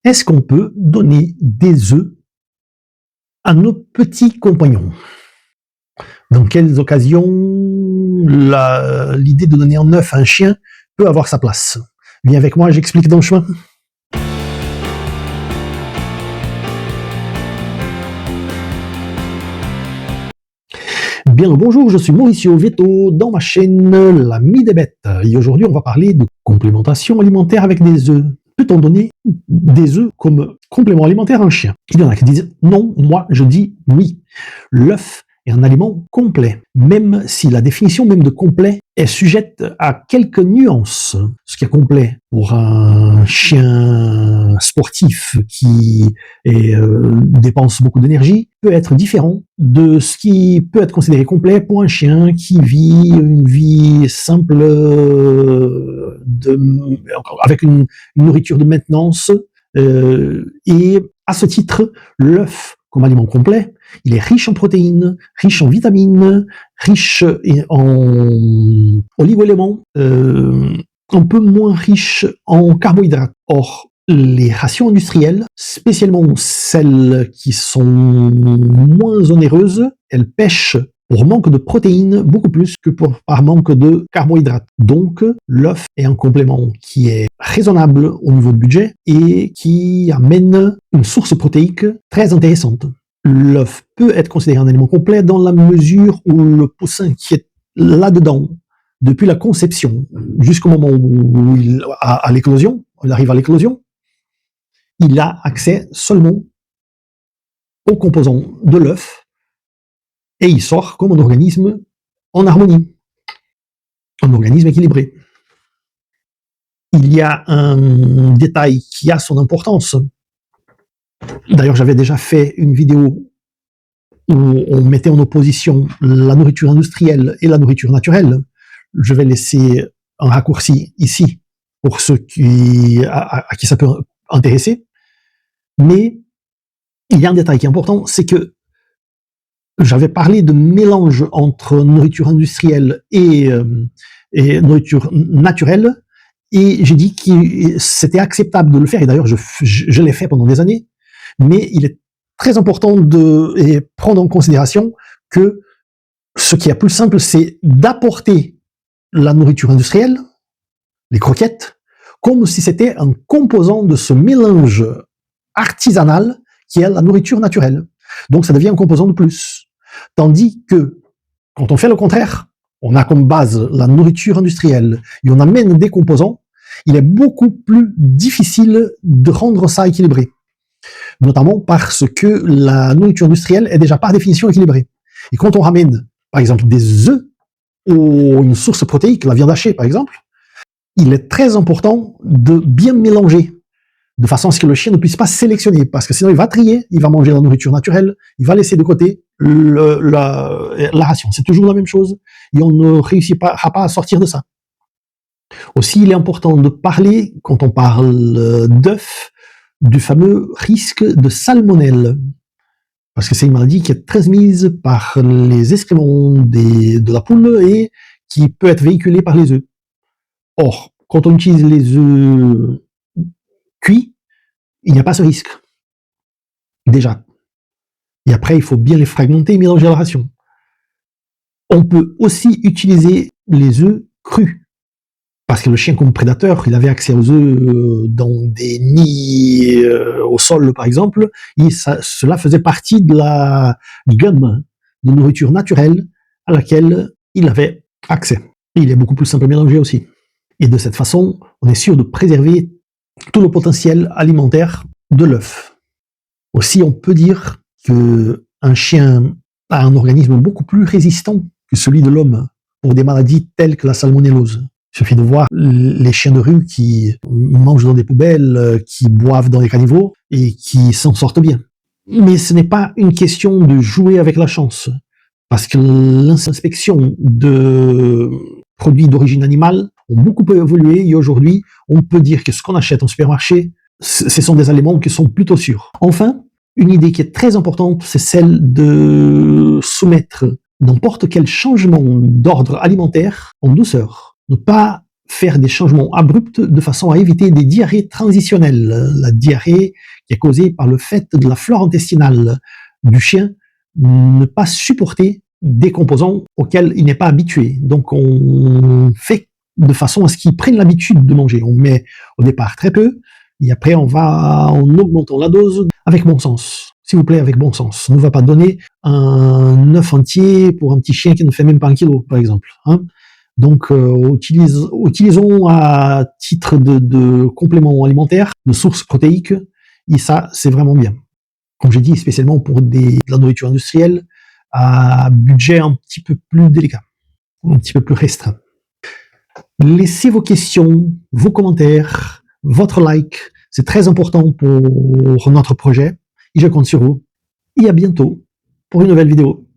Est-ce qu'on peut donner des œufs à nos petits compagnons? Dans quelles occasions l'idée de donner un œuf à un chien peut avoir sa place? Viens avec moi, j'explique dans le chemin. Bien le bonjour, je suis Mauricio Veto dans ma chaîne L'Ami des Bêtes. Et aujourd'hui, on va parler de complémentation alimentaire avec des œufs. Peut-on donner des œufs comme complément alimentaire à un chien? Il y en a qui disent non, moi je dis oui. L'œuf est un aliment complet, même si la définition même de complet est sujette à quelques nuances. Ce qui est complet pour un chien sportif qui dépense beaucoup d'énergie peut être différent de ce qui peut être considéré complet pour un chien qui vit une vie simple avec une nourriture de maintenance. Et à ce titre, l'œuf comme aliment complet, il est riche en protéines, riche en vitamines, riche en oligo-éléments, un peu moins riche en carbohydrates. Or, les rations industrielles, spécialement celles qui sont moins onéreuses, elles pêchent pour manque de protéines beaucoup plus que par manque de carbohydrates. Donc, l'œuf est un complément qui est raisonnable au niveau de budget et qui amène une source protéique très intéressante. L'œuf peut être considéré un aliment complet dans la mesure où le poussin qui est là-dedans, depuis la conception jusqu'au moment où il arrive à l'éclosion, il a accès seulement aux composants de l'œuf et il sort comme un organisme en harmonie, un organisme équilibré. Il y a un détail qui a son importance. D'ailleurs, j'avais déjà fait une vidéo où on mettait en opposition la nourriture industrielle et la nourriture naturelle. Je vais laisser un raccourci ici pour ceux à qui ça peut intéresser. Mais il y a un détail qui est important, c'est que j'avais parlé de mélange entre nourriture industrielle et nourriture naturelle, et j'ai dit que c'était acceptable de le faire, et d'ailleurs je l'ai fait pendant des années, mais il est très important de prendre en considération que ce qui est plus simple, c'est d'apporter la nourriture industrielle, les croquettes, comme si c'était un composant de ce mélange artisanal qui est la nourriture naturelle. Donc ça devient un composant de plus. Tandis que, quand on fait le contraire, on a comme base la nourriture industrielle et on amène des composants, il est beaucoup plus difficile de rendre ça équilibré. Notamment parce que la nourriture industrielle est déjà par définition équilibrée. Et quand on ramène, par exemple, des œufs ou une source protéique, la viande hachée par exemple, il est très important de bien mélanger, de façon à ce que le chien ne puisse pas sélectionner, parce que sinon il va trier, il va manger la nourriture naturelle, il va laisser de côté la ration. C'est toujours la même chose, et on ne réussira pas à sortir de ça. Aussi, il est important de parler, quand on parle d'œufs, du fameux risque de salmonelle, parce que c'est une maladie qui est transmise par les excréments de la poule et qui peut être véhiculée par les œufs. Or, quand on utilise les œufs cuits, il n'y a pas ce risque. Déjà. Et après, il faut bien les fragmenter et mélanger à la ration. On peut aussi utiliser les œufs crus. Parce que le chien, comme prédateur, il avait accès aux œufs dans des nids au sol, par exemple, et cela faisait partie de la gamme de nourriture naturelle à laquelle il avait accès. Et il est beaucoup plus simple à mélanger aussi. Et de cette façon, on est sûr de préserver tout le potentiel alimentaire de l'œuf. Aussi, on peut dire qu'un chien a un organisme beaucoup plus résistant que celui de l'homme pour des maladies telles que la salmonellose. Il suffit de voir les chiens de rue qui mangent dans des poubelles, qui boivent dans les caniveaux et qui s'en sortent bien. Mais ce n'est pas une question de jouer avec la chance, parce que l'inspection de produits d'origine animale ont beaucoup évolué et aujourd'hui, on peut dire que ce qu'on achète en supermarché, ce sont des aliments qui sont plutôt sûrs. Enfin, une idée qui est très importante, c'est celle de soumettre n'importe quel changement d'ordre alimentaire en douceur. Ne pas faire des changements abrupts de façon à éviter des diarrhées transitionnelles. La diarrhée qui est causée par le fait de la flore intestinale du chien ne pas supporter des composants auxquels il n'est pas habitué. Donc on fait de façon à ce qu'il prenne l'habitude de manger. On met au départ très peu, et après on va en augmentant la dose avec bon sens. S'il vous plaît, avec bon sens. On ne va pas donner un œuf entier pour un petit chien qui ne fait même pas 1 kilo, par exemple. Hein. Donc utilisons à titre de complément alimentaire, de source protéique, et ça, c'est vraiment bien. Comme j'ai dit, spécialement pour de la nourriture industrielle, à budget un petit peu plus délicat, un petit peu plus restreint. Laissez vos questions, vos commentaires, votre like, c'est très important pour notre projet, et je compte sur vous. Et à bientôt pour une nouvelle vidéo.